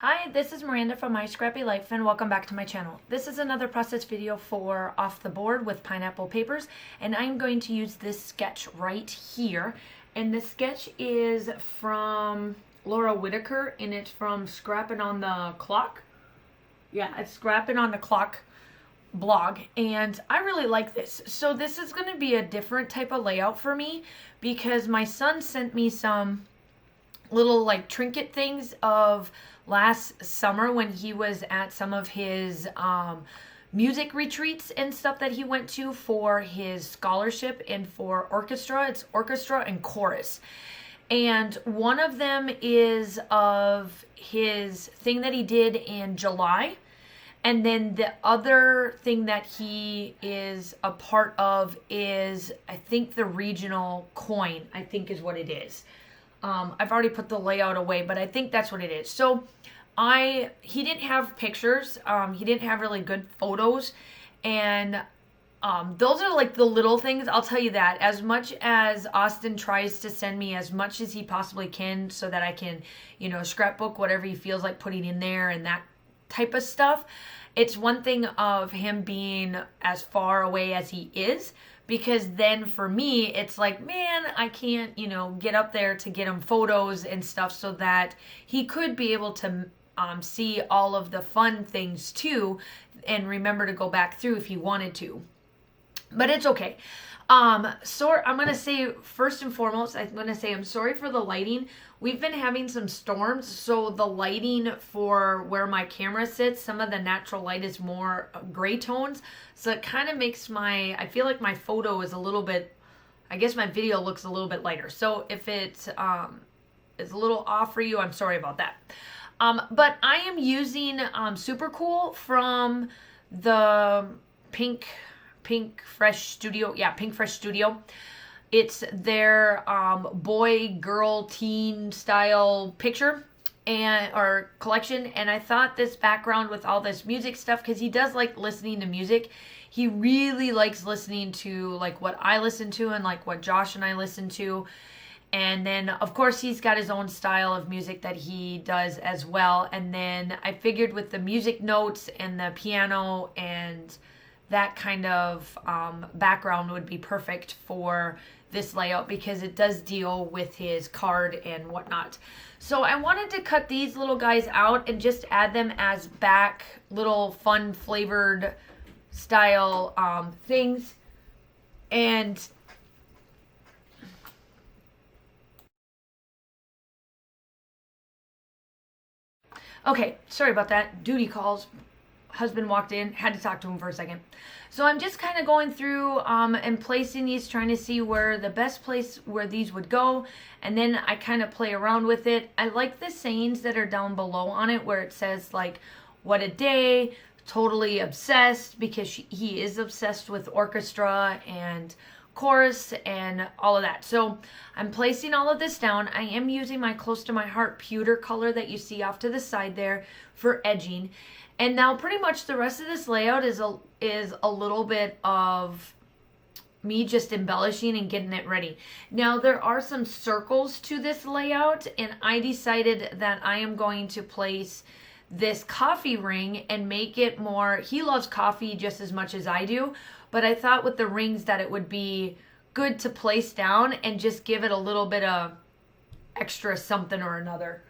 Hi, this is Miranda from My Scrappy Life and welcome back to my channel. This is another process video for Off the Board with pineapple papers, and I'm going to use this sketch right here. And this sketch is from Laura Whitaker and it's from Scrapping on the Clock. Yeah, it's Scrapping on the Clock blog, and I really like this. So this is going to be a different type of layout for me because my son sent me some little like trinket things of last summer when he was at some of his music retreats and stuff that he went to for his scholarship and for orchestra. It's orchestra and chorus. And one of them is of his thing that he did in July. And then the other thing that he is a part of is, I think, the regional coin, I think is what it is. I've already put the layout away, but I think that's what it is. So he didn't have pictures. He didn't have really good photos. And those are like the little things. I'll tell you that. As much as Austin tries to send me as much as he possibly can so that I can, scrapbook whatever he feels like putting in there and that type of stuff. It's one thing of him being as far away as he is, because then for me, it's like, man, I can't, get up there to get him photos and stuff so that he could be able to see all of the fun things too and remember to go back through if he wanted to. But it's okay. So I'm going to say, first and foremost, I'm going to say I'm sorry for the lighting. We've been having some storms, so the lighting for where my camera sits, some of the natural light is more gray tones. So it kind of makes I feel like my photo is a little bit, I guess my video looks a little bit lighter. So if it's a little off for you, I'm sorry about that. But I am using Super Cool from the Pinkfresh Studio. Yeah, Pinkfresh Studio. It's their boy, girl, teen style picture or collection. And I thought this background with all this music stuff, because he does like listening to music. He really likes listening to like what I listen to and like what Josh and I listen to. And then, of course, he's got his own style of music that he does as well. And then I figured with the music notes and the piano and that kind of background would be perfect for this layout because it does deal with his card and whatnot. So I wanted to cut these little guys out and just add them as back little fun flavored style things. And okay, sorry about that. Duty calls. Husband walked in, had to talk to him for a second. So I'm just kind of going through and placing these, trying to see where the best place where these would go. And then I kind of play around with it. I like the sayings that are down below on it where it says like, what a day, totally obsessed, because he is obsessed with orchestra and chorus and all of that. So I'm placing all of this down. I am using my close to my heart pewter color that you see off to the side there for edging. And now pretty much the rest of this layout is a little bit of me just embellishing and getting it ready. Now there are some circles to this layout, and I decided that I am going to place this coffee ring and make it more, he loves coffee just as much as I do, but I thought with the rings that it would be good to place down and just give it a little bit of extra something or another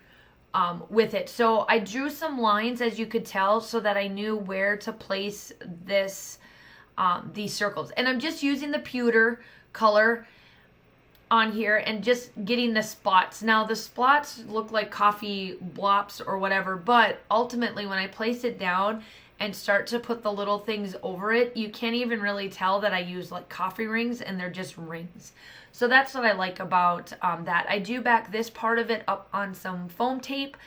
with it. So I drew some lines, as you could tell, so that I knew where to place this these circles. And I'm just using the pewter color on here and just getting the spots. Now the spots look like coffee blops or whatever, but ultimately when I place it down and start to put the little things over it, you can't even really tell that I use like coffee rings, and they're just rings. So that's what I like about that. I do back this part of it up on some foam tape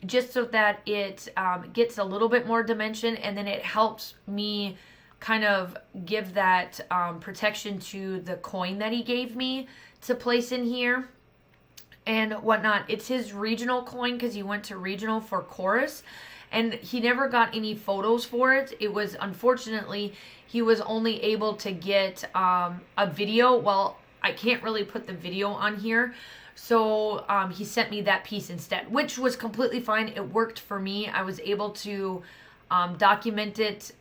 just so that it gets a little bit more dimension, and then it helps me kind of give that protection to the coin that he gave me to place in here and whatnot. It's his regional coin because he went to regional for chorus, and he never got any photos for it. It was, unfortunately, he was only able to get a video. Well, I can't really put the video on here, So he sent me that piece instead, which was completely fine. It worked for me. I was able to document it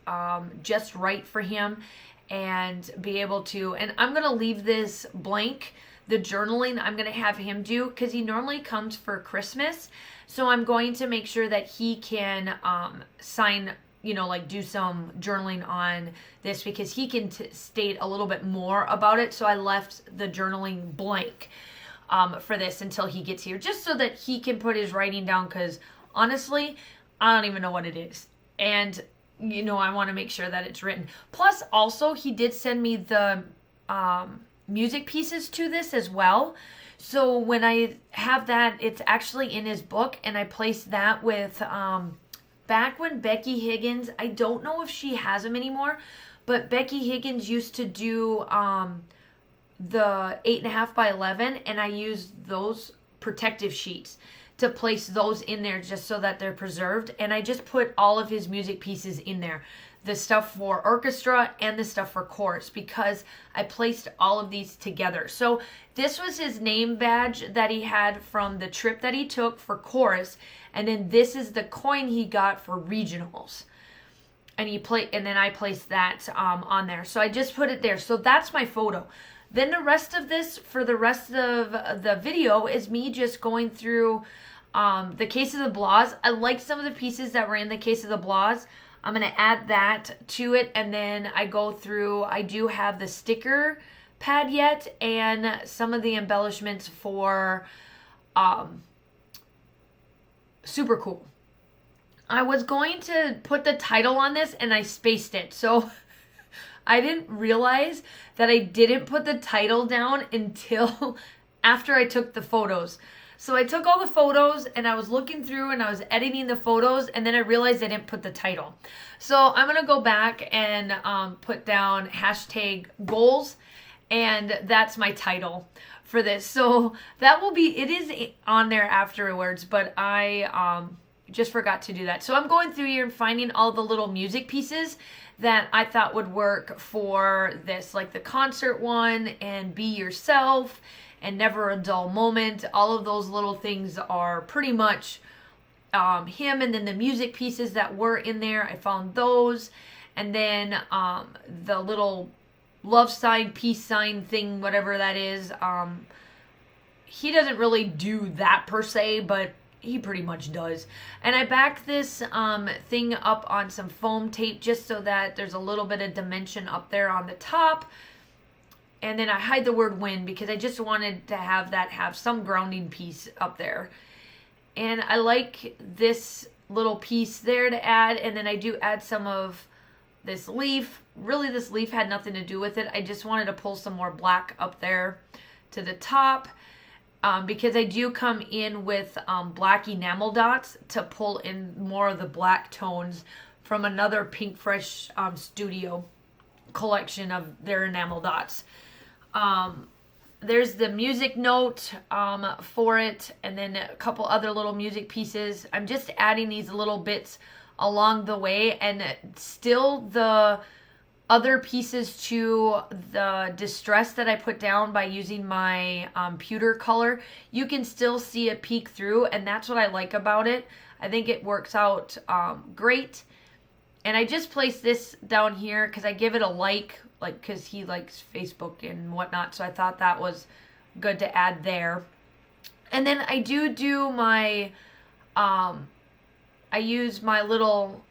just right for him and be able to, and I'm going to leave this blank. The journaling I'm going to have him do because he normally comes for Christmas. So I'm going to make sure that he can sign, like do some journaling on this because he can state a little bit more about it. So I left the journaling blank for this until he gets here, just so that he can put his writing down because honestly, I don't even know what it is. And, I want to make sure that it's written. Plus, also, he did send me the music pieces to this as well. So when I have that, it's actually in his book, and I placed that with, back when Becky Higgins, I don't know if she has them anymore, but Becky Higgins used to do the 8.5 by 11, and I used those protective sheets to place those in there just so that they're preserved. And I just put all of his music pieces in there, the stuff for orchestra and the stuff for chorus, because I placed all of these together. So this was his name badge that he had from the trip that he took for chorus, and then this is the coin he got for regionals. And then I placed that on there. So I just put it there. So that's my photo. Then the rest of this, for the rest of the video, is me just going through the Case of the Blahs. I like some of the pieces that were in the Case of the Blahs. I'm going to add that to it, and then I go through, I do have the sticker pad yet, and some of the embellishments for Super Cool. I was going to put the title on this, and I spaced it, so I didn't realize that I didn't put the title down until after I took the photos. So I took all the photos and I was looking through and I was editing the photos, and then I realized I didn't put the title. So I'm going to go back and put down hashtag goals, and that's my title for this. So that will be, it is on there afterwards, but I just forgot to do that. So I'm going through here and finding all the little music pieces that I thought would work for this, like the concert one and Be Yourself and Never a Dull Moment. All of those little things are pretty much him. And then the music pieces that were in there, I found those. And then the little love sign, peace sign thing, whatever that is. He doesn't really do that per se, but he pretty much does. And I backed this thing up on some foam tape just so that there's a little bit of dimension up there on the top. And then I hide the word win because I just wanted to have some grounding piece up there. And I like this little piece there to add. And then I do add some of this leaf. Really, this leaf had nothing to do with it. I just wanted to pull some more black up there to the top. Because I do come in with black enamel dots to pull in more of the black tones from another Pinkfresh studio collection of their enamel dots. There's the music note for it, and then a couple other little music pieces. I'm just adding these little bits along the way, and still the other pieces to the distress that I put down by using my pewter color. You can still see it peek through, and that's what I like about it. I think it works out great. And I just placed this down here because I give it a like because he likes Facebook and whatnot, so I thought that was good to add there. And then I do my I use my little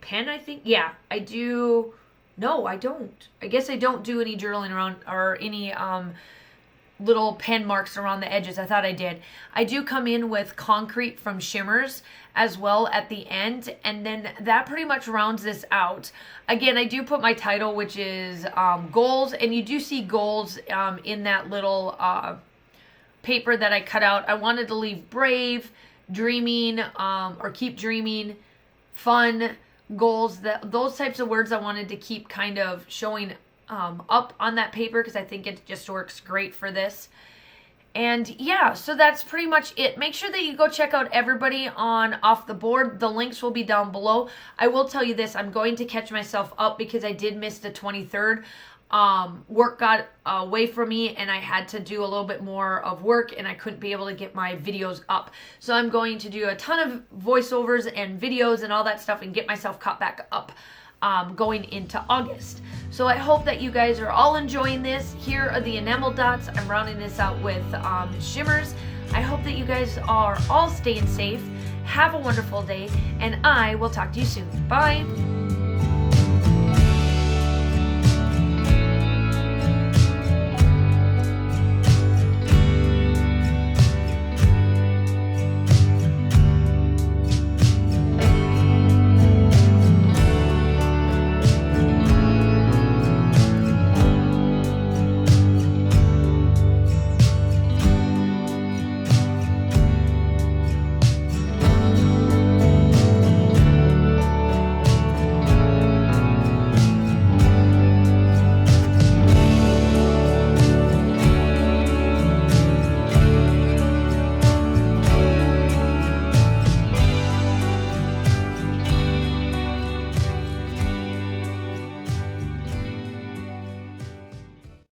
pen, I think. Yeah, I do. No, I don't. I guess I don't do any journaling around or any little pen marks around the edges. I thought I did. I do come in with concrete from Shimmers as well at the end, and then that pretty much rounds this out. Again, I do put my title, which is goals, and you do see goals in that little paper that I cut out. I wanted to leave brave, dreaming, or keep dreaming, fun, goals, those types of words I wanted to keep kind of showing up on that paper because I think it just works great for this. And yeah, so that's pretty much it. Make sure that you go check out everybody on Off the Board. The links will be down below. I will tell you this, I'm going to catch myself up because I did miss the 23rd. work got away from me and I had to do a little bit more of work and I couldn't be able to get my videos up. So I'm going to do a ton of voiceovers and videos and all that stuff and get myself caught back up going into August. So I hope that you guys are all enjoying this. Here are the enamel dots. I'm rounding this out with shimmers. I hope that you guys are all staying safe. Have a wonderful day, and I will talk to you soon. Bye!